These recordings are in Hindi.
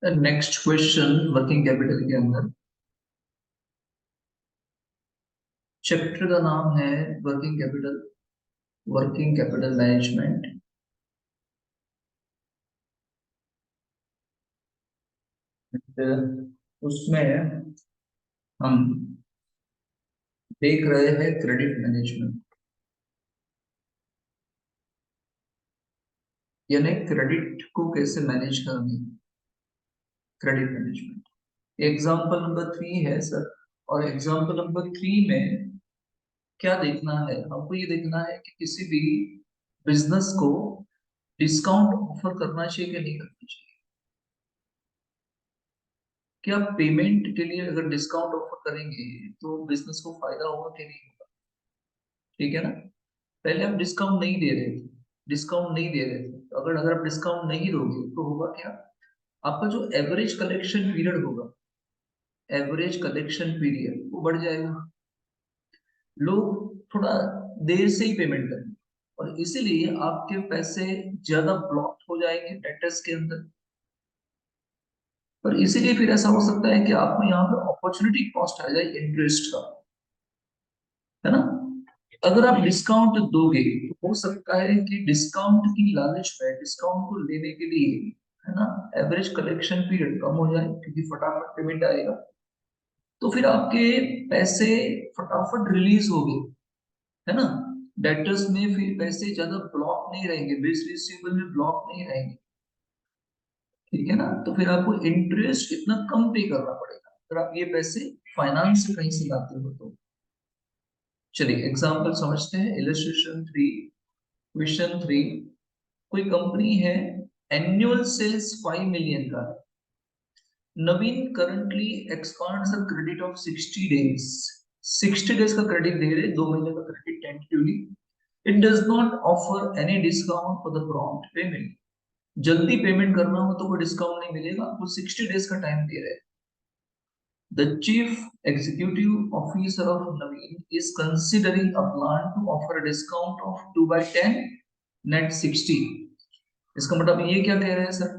नेक्स्ट क्वेश्चन वर्किंग कैपिटल के अंदर चैप्टर का नाम है वर्किंग कैपिटल मैनेजमेंट। उसमें हम देख रहे हैं क्रेडिट मैनेजमेंट, यानी क्रेडिट को कैसे मैनेज करनी। क्रेडिट मैनेजमेंट एग्जाम्पल नंबर 3 है सर। और एग्जाम्पल नंबर 3 में क्या देखना है, हमको ये देखना है कि किसी भी बिजनेस को डिस्काउंट ऑफर करना चाहिए कि नहीं करना चाहिए। क्या पेमेंट के लिए अगर डिस्काउंट ऑफर करेंगे तो बिजनेस को फायदा होगा कि नहीं होगा। ठीक है ना। पहले आप डिस्काउंट नहीं दे रहे थे, तो अगर अगर आप डिस्काउंट नहीं दोगे तो होगा क्या, आपका जो एवरेज कलेक्शन पीरियड वो बढ़ जाएगा। लोग थोड़ा देर से ही पेमेंट करेंगे और इसीलिए आपके पैसे ज्यादा ब्लॉक हो जाएंगे डेटर्स के अंदर। पर इसीलिए फिर ऐसा हो सकता है कि आपको यहाँ पे अपॉर्चुनिटी कॉस्ट आ जाए इंटरेस्ट का, है ना। अगर आप डिस्काउंट दोगे तो हो सकता है कि डिस्काउंट की लालच में डिस्काउंट को लेने के लिए, है ना, एवरेज कलेक्शन पीरियड कम हो जाए क्योंकि फटाफट पेमेंट आएगा। तो फिर आपके पैसे फटाफट रिलीज हो गए, है ना। डेटर्स में फिर पैसे ज्यादा ब्लॉक नहीं रहेंगे, बिल्स रिसीवेबल में ब्लॉक नहीं रहेंगे। ठीक है ना। तो फिर आपको इंटरेस्ट इतना कम पे करना पड़ेगा अगर आप ये पैसे फाइनेंस से कहीं से लाते हो तो। चलिए एग्जांपल समझते हैं। क्वेश्चन 3 कोई कंपनी है, एनुअल सेल्स 5 मिलियन का है। Naveen currently expands a credit of 60 days. 60 days का क्रेडिट दे रहे, 2 महीने का credit tentatively. It does not offer any discount for the prompt payment. जल्दी पेमेंट करना हो तो कोई डिस्काउंट नहीं मिलेगा, वो 60 डेज का टाइम दे रहे हैं। The chief executive officer of Naveen is considering a plan to offer a discount of 2 by 10 net 60। इसका मतलब ये क्या कह रहे हैं सर,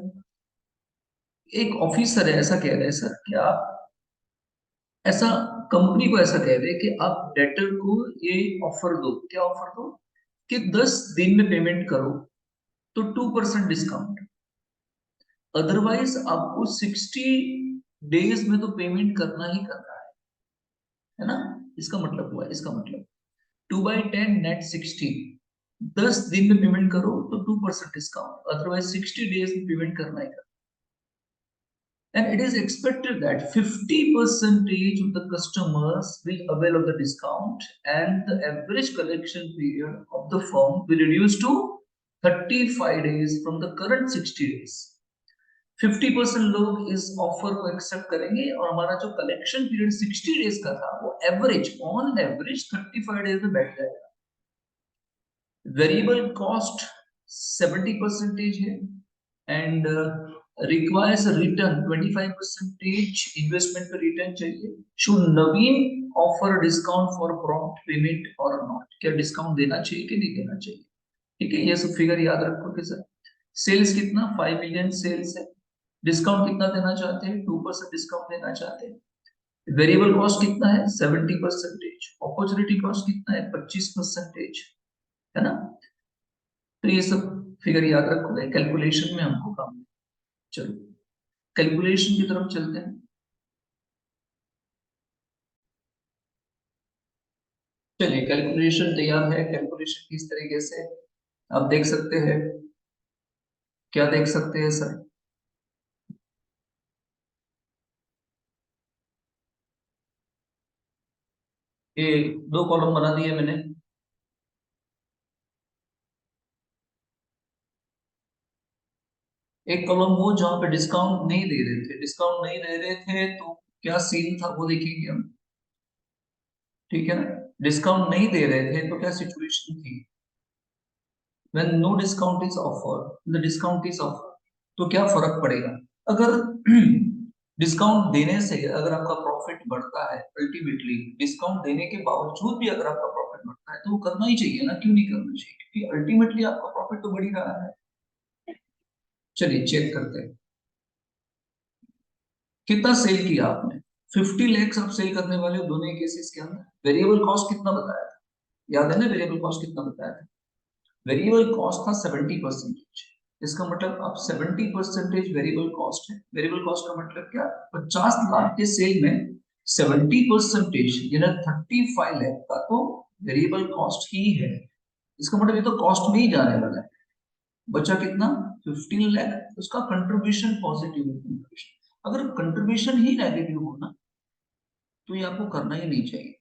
एक ऑफिसर है ऐसा कह रहे हैं सर कि आप ऐसा कंपनी को ऐसा कह रहे हैं कि आप डेटर को ये ऑफर दो, क्या ऑफर दो, कि 10 दिन में पेमेंट करो तो 2% डिस्काउंट। अदरवाइज आपको 60 डेज में तो पेमेंट करना ही करना है ना। इसका मतलब हुआ, इसका मतलब 2 by 10 नेट 60। 10 दिन में पेमेंट करो तो 2% डिस्काउंट, अदरवाइज 60 डेज में पेमेंट करना ही करना। And it is expected that 50% of the customers will avail of the discount, and the average collection period of the firm will reduce to 35 days from the current 60 days। 50% लोग इस ऑफर को एक्सेप्ट करेंगे और हमारा जो कलेक्शन पीरियड 60 डेज का था वो ऑन एवरेज 35 डेज में बैठ जाएगा। वेरिएबल कॉस्ट 70% है एंड रिक्वायर्स रिटर्न 25% इन्वेस्टमेंट पे रिटर्न चाहिए। Should Naveen offer discount for prompt payment और नॉट, क्या डिस्काउंट देना चाहिए कि नहीं देना चाहिए। ठीक है, ये सब फिगर याद रखो कि सर सेल्स कितना 5 मिलियन सेल्स है, डिस्काउंट कितना देना चाहते हैं, 2% डिस्काउंट देना चाहते हैं। वेरिएबल कॉस्ट कितना है 70%, अपॉर्चुनिटी कॉस्ट कितना है 25%, है ना। तो ये सब फिगर याद रखोगे, कैलकुलेशन में हमको काम है। चलो कैलकुलेशन की तरफ चलते हैं। चलिए कैलकुलेशन तैयार है। कैलकुलेशन किस तरीके से आप देख सकते हैं, क्या देख सकते हैं सर। ये 2 कॉलम बना दिए मैंने। एक कॉलम वो जहाँ पे डिस्काउंट नहीं दे रहे थे, तो क्या सीन था वो देखेंगे हम। ठीक है ना। डिस्काउंट नहीं दे रहे थे तो क्या सिचुएशन थी, when no discount is offered, the discount is offered, तो क्या फर्क पड़ेगा। अगर डिस्काउंट देने से अगर आपका प्रॉफिट बढ़ता है, अल्टीमेटली डिस्काउंट देने के बावजूद भी अगर आपका प्रॉफिट बढ़ता है तो वो करना ही चाहिए ना, क्यों नहीं करना चाहिए, क्योंकि अल्टीमेटली आपका प्रॉफिट तो बढ़ ही रहा है। चलिए चेक करते हैं। कितना सेल किया आपने? 50 लाख आप सेल करने वाले हो दोनों केसेस के अंदर। वेरिएबल कॉस्ट कितना बताया था? याद है ना वेरिएबल कॉस्ट कितना बताया था? वेरिएबल कॉस्ट था 70%। इसका मतलब अब 70% वेरिएबल कॉस्ट है। वेरिएबल कॉस्ट का मतलब क्या? 50 लाख के सेल में 70% यानी 35 लाख का तो वेरिएबल कॉस्ट ही है। इसका मतलब ये तो कॉस्ट में ही जाने वाला है। बचा कितना? 15 लाख। उसका कंट्रीब्यूशन पॉजिटिव है। कंट्रीब्यूशन अगर कंट्रीब्यूशन ही नेगेटिव हो ना तो ये आपको करना ही नहीं चाहिए।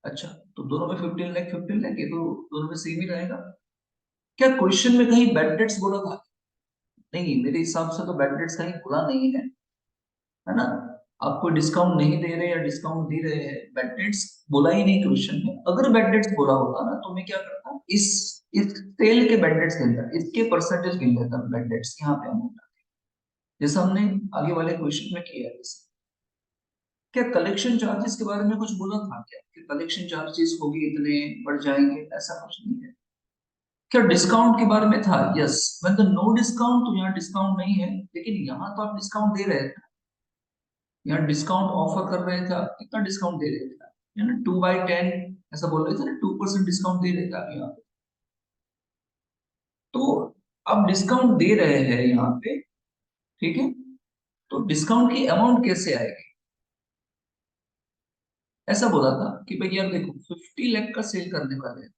अच्छा, तो दोनों में 15 लाख 15 लाख, ये तो दोनों में सेम ही रहेगा। क्या क्वेश्चन में कहीं बैड डेट्स बोला था? नहीं, मेरे हिसाब से तो बैड डेट्स कहीं बोला नहीं है ना? आपको डिस्काउंट नहीं दे रहे या डिस्काउंट दे रहे हैं, बैड डेट्स बोला ही नहीं क्वेश्चन में। अगर बैड डेट्स बोला होता ना तो मैं क्या करता, इस सेल के बैड डेट्स गिनता, इसके परसेंटेज गिन लेता बैड डेट्स यहाँ पे हम, जैसा हमने आगे वाले क्वेश्चन में किया है। जैसे क्या कलेक्शन चार्जेस के बारे में कुछ बोला था क्या कि कलेक्शन चार्जेस होगी इतने बढ़ जाएंगे? ऐसा कुछ नहीं है। क्या डिस्काउंट के बारे में था? यस, मतलब नो डिस्काउंट, तो यहाँ डिस्काउंट नहीं है, लेकिन यहाँ तो आप डिस्काउंट दे रहे थे। यहाँ डिस्काउंट ऑफर कर रहे थे आप। कितना डिस्काउंट दे रहे थे? ना 2/10 ऐसा बोल रहे थे ना, 2% डिस्काउंट दे रहे थे आप यहाँ पे। तो अब डिस्काउंट दे रहे हैं यहाँ पे, ठीक है? तो डिस्काउंट की अमाउंट कैसे आएगी? ऐसा बोला था कि भाई यार देखो 50 लाख का सेल करने वाले हैं,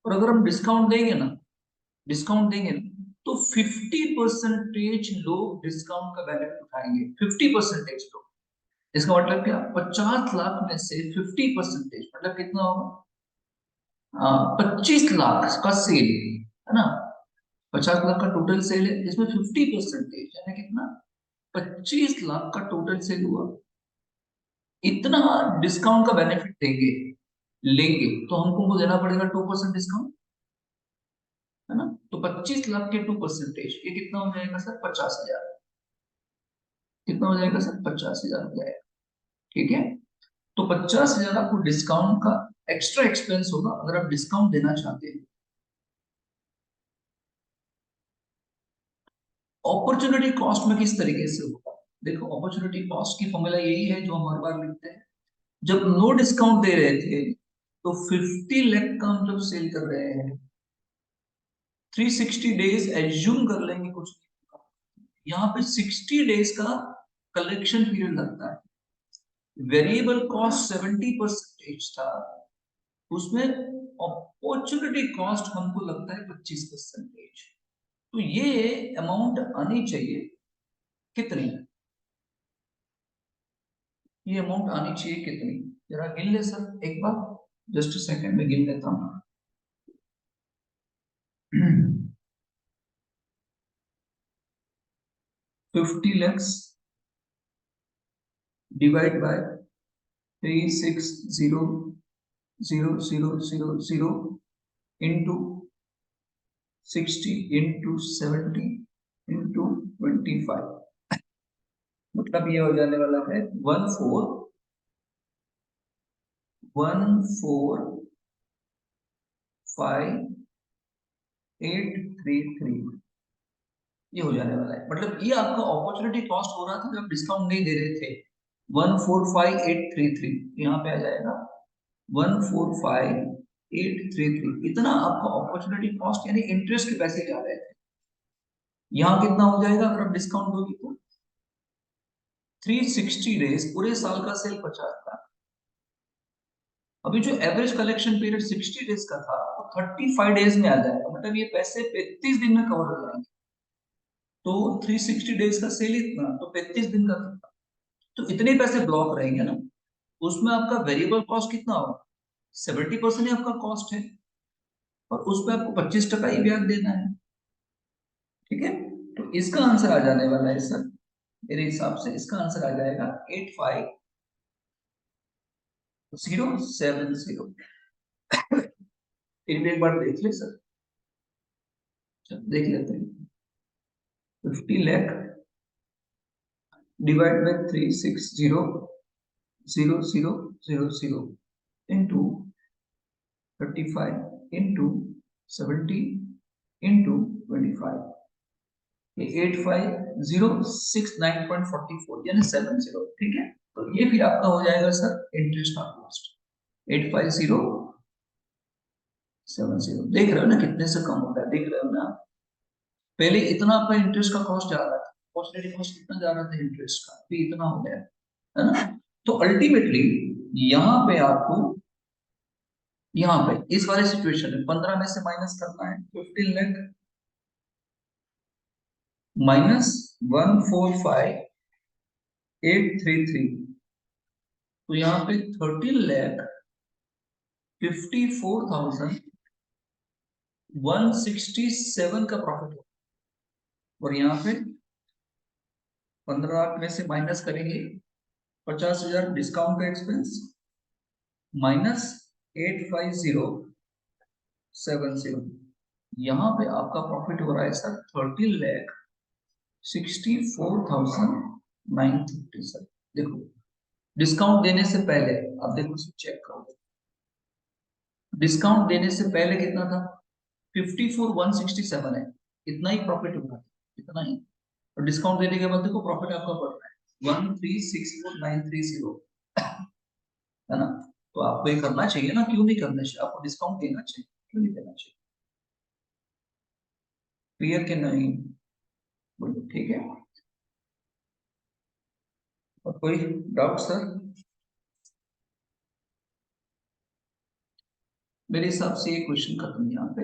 और अगर हम डिस्काउंट देंगे ना तो 50% लोग डिस्काउंट का बेनिफिट उठाएंगे। 50% लोग। इसका मतलब क्या? 50 लाख में से 50% मतलब कितना होगा? 25 लाख का सेल है ना? 50 लाख का टोटल सेल है, इसमें 50% यानी कितना? 25 लाख का टोटल सेल हुआ। इतना डिस्काउंट का बेनिफिट देंगे, लेंगे तो हमको उनको देना पड़ेगा 2% डिस्काउंट, है ना? तो 25 लाख के 2% ये कितना हो जाएगा सर? 50,000। कितना हो जाएगा सर? 50,000 हो जाएगा। ठीक है? तो 50,000 आपको डिस्काउंट का एक्स्ट्रा एक्सपेंस होगा अगर आप डिस्काउंट देना चाहते हैं। अपॉर्चुनिटी कॉस्ट में किस तरीके से होगा? देखो, अपॉर्चुनिटी कॉस्ट की फॉर्मूला यही है जो हम हर बार लिखते हैं। जब नो डिस्काउंट दे रहे थे तो 50 लाख का हम जब सेल कर रहे हैं, 360 डेज एज्यूम कर लेंगे कुछ, यहाँ पे 60 डेज का कलेक्शन पीरियड लगता है। वेरिएबल कॉस्ट 70% था, उसमें अपॉर्चुनिटी कॉस्ट हमको लगता है 25%। तो ये अमाउंट आनी चाहिए कितनी? ये अमाउंट आनी चाहिए कितनी? जरा गिन ले सर एक बार, जस्ट सेकंड में गिन लेता हूँ। 50 lakhs divide by 360,000 into 60 into 70 into 25, मतलब ये हो जाने वाला है 14,145,833। ये हो जाने वाला है, मतलब ये आपका अपॉर्चुनिटी कॉस्ट हो रहा था जब डिस्काउंट नहीं दे रहे थे। 145833 यहाँ पे आ जाएगा। 145833 इतना आपका अपॉर्चुनिटी कॉस्ट यानी इंटरेस्ट के पैसे जा रहे थे। यहाँ कितना हो जाएगा अगर आप डिस्काउंट दोगे तो? 360 डेज, पूरे साल का सेल 50 लाख। अभी जो एवरेज कलेक्शन पीरियड 60 डेज का था वो 35 डेज में आ जाएगा, मतलब ये पैसे 35 दिन में कवर हो जाएंगे। तो 360 डेज का सेल इतना, तो 35 दिन का कितना? तो इतने पैसे ब्लॉक रहेंगे ना। उसमें आपका वेरिएबल कॉस्ट कितना होगा? 70% ही आपका कॉस्ट है, और उस पर आपको 25% ही ब्याज देना है। ठीक है? तो इसका आंसर आ जाने वाला है सर, मेरे हिसाब से इसका आंसर आ जाएगा 85,070। फिर भी एक बार देख ले सर, चलो देख लेते हैं। 50 lakh divide by 360,000 into 35 into 70 into 25, 8506 यानी 70, ठीक है। तो ये फिर आपका हो जाएगा सर इंटरेस्ट ऑन कॉस्ट 85070। देख रहे हो ना कितने से कम होता है, देख रहे हो ना। पहले इतना आपका इंटरेस्ट का कॉस्ट जा रहा था, पॉजिटिव कॉस्ट कितना जा रहा था इंटरेस्ट का, भी इतना हो गया है ना। तो अल्टीमेटली यहाँ पे आपको, यहाँ पे इस वाले सिचुएशन में 15 में से माइनस करना है 15 लाख माइनस 145833, तो यहाँ पे 13,54,167 का प्रॉफिट हो। और यहाँ पे 15 लाख में से माइनस करेंगे 50,000 डिस्काउंट का एक्सपेंस माइनस 85070, यहाँ पे आपका प्रॉफिट हो रहा है सर 13,64,957। देखो डिस्काउंट देने से पहले आप देखो चेक करो, डिस्काउंट देने से पहले कितना था 54,167 है, इतना ही प्रॉफिट हुआ है, इतना ही। और डिस्काउंट देने के बाद देखो प्रॉफिट आपका बढ़ रहा है 13,64,930, है ना। तो आपको ये करना चाहिए ना, क्यों नहीं करना चाहिए, आपको डिस्काउंट देना चाहिए, क्यों नहीं देना चाहिए। क्लियर के नहीं, बोलो ठीक है। और कोई डाउट सर? मेरे हिसाब से ये क्वेश्चन खत्म यहाँ पे।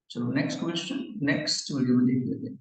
चलो नेक्स्ट क्वेश्चन नेक्स्ट वीडियो में देख लेते हैं।